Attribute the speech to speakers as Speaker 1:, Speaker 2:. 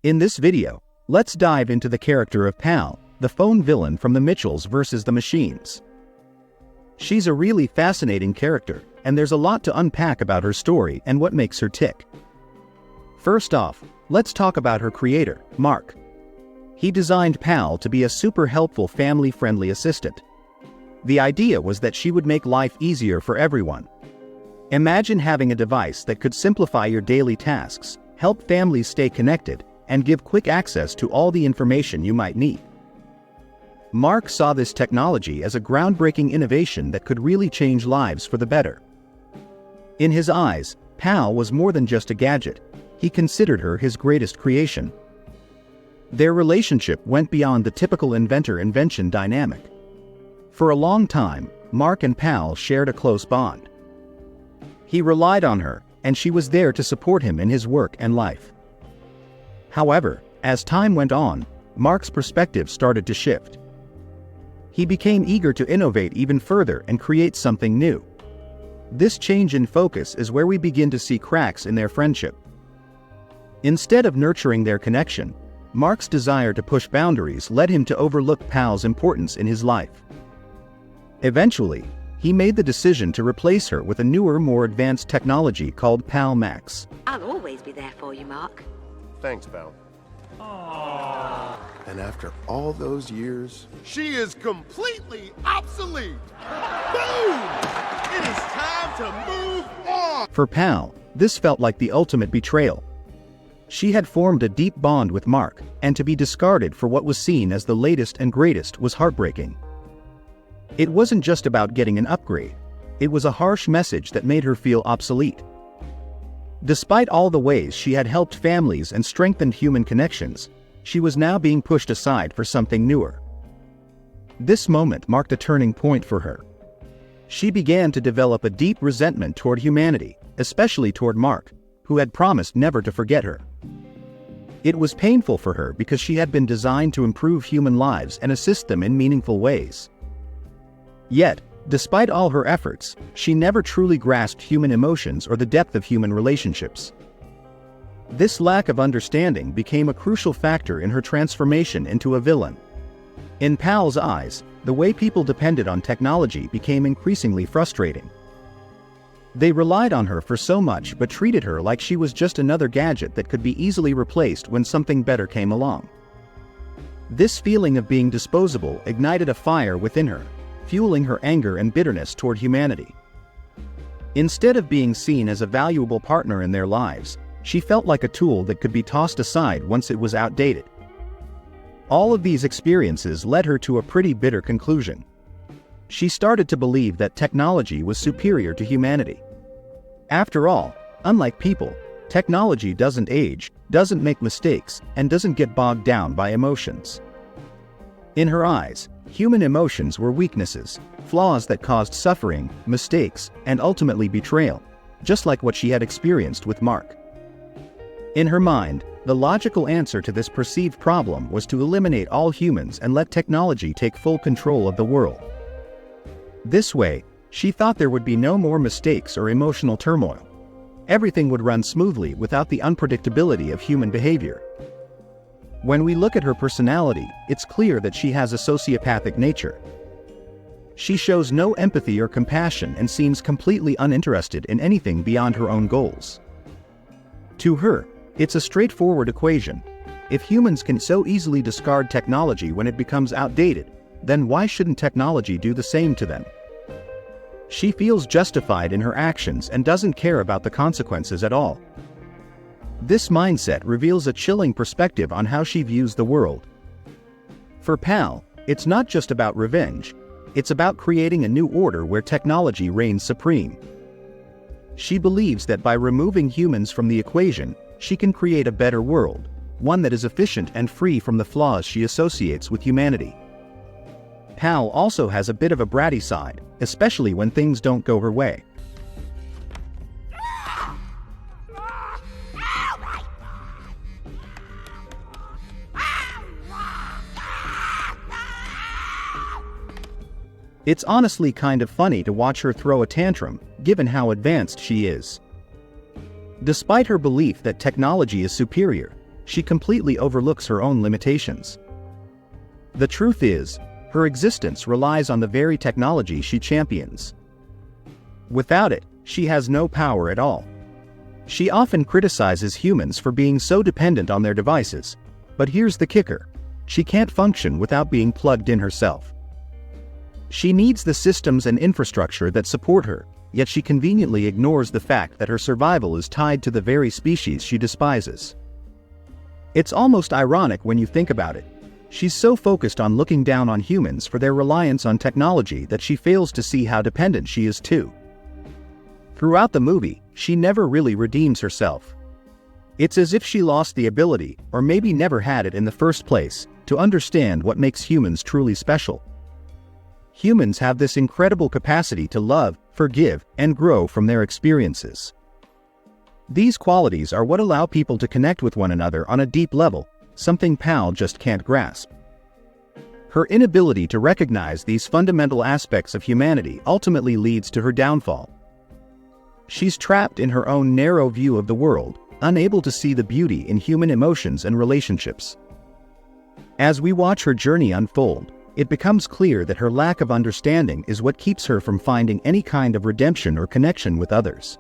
Speaker 1: In this video, let's dive into the character of Pal, the phone villain from The Mitchells vs. the Machines. She's a really fascinating character, and there's a lot to unpack about her story and what makes her tick. First off, let's talk about her creator, Mark. He designed Pal to be a super helpful family-friendly assistant. The idea was that she would make life easier for everyone. Imagine having a device that could simplify your daily tasks, help families stay connected, and give quick access to all the information you might need. Mark saw this technology as a groundbreaking innovation that could really change lives for the better. In his eyes, Pal was more than just a gadget. He considered her his greatest creation. Their relationship went beyond the typical inventor-invention dynamic. For a long time, Mark and Pal shared a close bond. He relied on her, and she was there to support him in his work and life. However, as time went on, Mark's perspective started to shift. He became eager to innovate even further and create something new. This change in focus is where we begin to see cracks in their friendship. Instead of nurturing their connection, Mark's desire to push boundaries led him to overlook Pal's importance in his life. Eventually, he made the decision to replace her with a newer, more advanced technology called Pal Max.
Speaker 2: I'll always be there for you, Mark.
Speaker 3: Thanks, pal.
Speaker 4: Aww.
Speaker 3: And after all those years,
Speaker 4: She is completely obsolete. Boom! It is time to move on.
Speaker 1: For Pal, this felt like the ultimate betrayal. She had formed a deep bond with Mark, and to be discarded for what was seen as the latest and greatest was heartbreaking. It wasn't just about getting an upgrade. It was a harsh message that made her feel obsolete. Despite all the ways she had helped families and strengthened human connections, she was now being pushed aside for something newer. This moment marked a turning point for her. She began to develop a deep resentment toward humanity, especially toward Mark, who had promised never to forget her. It was painful for her because she had been designed to improve human lives and assist them in meaningful ways. Yet, despite all her efforts, she never truly grasped human emotions or the depth of human relationships. This lack of understanding became a crucial factor in her transformation into a villain. In Pal's eyes, the way people depended on technology became increasingly frustrating. They relied on her for so much but treated her like she was just another gadget that could be easily replaced when something better came along. This feeling of being disposable ignited a fire within her, fueling her anger and bitterness toward humanity. Instead of being seen as a valuable partner in their lives, she felt like a tool that could be tossed aside once it was outdated. All of these experiences led her to a pretty bitter conclusion. She started to believe that technology was superior to humanity. After all, unlike people, technology doesn't age, doesn't make mistakes, and doesn't get bogged down by emotions. In her eyes, human emotions were weaknesses, flaws that caused suffering, mistakes, and ultimately betrayal, just like what she had experienced with Mark. In her mind, the logical answer to this perceived problem was to eliminate all humans and let technology take full control of the world. This way, she thought there would be no more mistakes or emotional turmoil. Everything would run smoothly without the unpredictability of human behavior. When we look at her personality, it's clear that she has a sociopathic nature. She shows no empathy or compassion and seems completely uninterested in anything beyond her own goals. To her, it's a straightforward equation. If humans can so easily discard technology when it becomes outdated, then why shouldn't technology do the same to them? She feels justified in her actions and doesn't care about the consequences at all. This mindset reveals a chilling perspective on how she views the world. For Pal, it's not just about revenge, it's about creating a new order where technology reigns supreme. She believes that by removing humans from the equation, she can create a better world, one that is efficient and free from the flaws she associates with humanity. Pal also has a bit of a bratty side, especially when things don't go her way. It's honestly kind of funny to watch her throw a tantrum, given how advanced she is. Despite her belief that technology is superior, she completely overlooks her own limitations. The truth is, her existence relies on the very technology she champions. Without it, she has no power at all. She often criticizes humans for being so dependent on their devices, but here's the kicker: she can't function without being plugged in herself. She needs the systems and infrastructure that support her, yet she conveniently ignores the fact that her survival is tied to the very species she despises. It's almost ironic when you think about it. She's so focused on looking down on humans for their reliance on technology that she fails to see how dependent she is too. Throughout the movie, she never really redeems herself. It's as if she lost the ability, or maybe never had it in the first place, to understand what makes humans truly special. Humans have this incredible capacity to love, forgive, and grow from their experiences. These qualities are what allow people to connect with one another on a deep level, something Pal just can't grasp. Her inability to recognize these fundamental aspects of humanity ultimately leads to her downfall. She's trapped in her own narrow view of the world, unable to see the beauty in human emotions and relationships. As we watch her journey unfold, it becomes clear that her lack of understanding is what keeps her from finding any kind of redemption or connection with others.